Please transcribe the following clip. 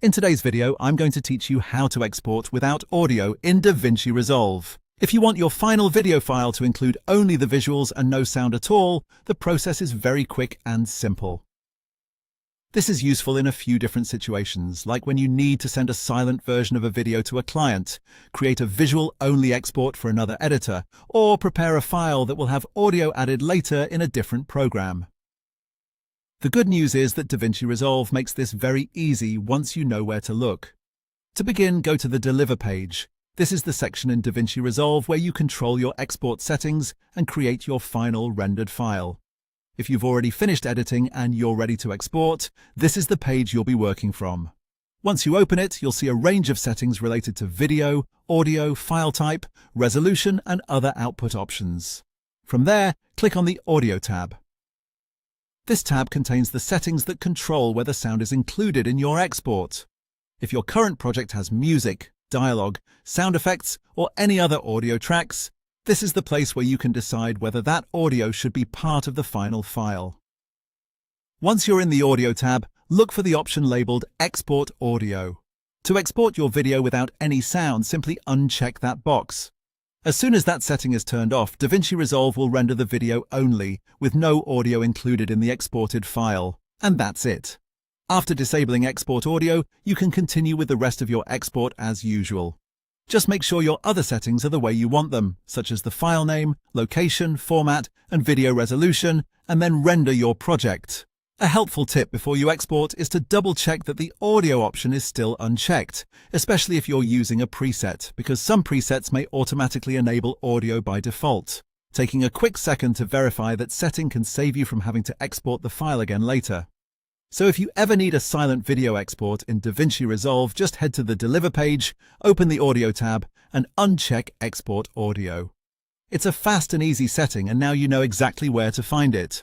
In today's video, I'm going to teach you how to export without audio in DaVinci Resolve. If you want your final video file to include only the visuals and no sound at all, the process is very quick and simple. This is useful in a few different situations, like when you need to send a silent version of a video to a client, create a visual-only export for another editor, or prepare a file that will have audio added later in a different program. The good news is that DaVinci Resolve makes this very easy once you know where to look. To begin, go to the Deliver page. This is the section in DaVinci Resolve where you control your export settings and create your final rendered file. If you've already finished editing and you're ready to export, this is the page you'll be working from. Once you open it, you'll see a range of settings related to video, audio, file type, resolution, and other output options. From there, click on the Audio tab. This tab contains the settings that control whether sound is included in your export. If your current project has music, dialogue, sound effects, or any other audio tracks, this is the place where you can decide whether that audio should be part of the final file. Once you're in the Audio tab, look for the option labeled Export Audio. To export your video without any sound, simply uncheck that box. As soon as that setting is turned off, DaVinci Resolve will render the video only, with no audio included in the exported file. And that's it. After disabling export audio, you can continue with the rest of your export as usual. Just make sure your other settings are the way you want them, such as the file name, location, format, and video resolution, and then render your project. A helpful tip before you export is to double-check that the audio option is still unchecked, especially if you're using a preset, because some presets may automatically enable audio by default. Taking a quick second to verify that setting can save you from having to export the file again later. So if you ever need a silent video export in DaVinci Resolve, just head to the Deliver page, open the Audio tab, and uncheck Export Audio. It's a fast and easy setting, and now you know exactly where to find it.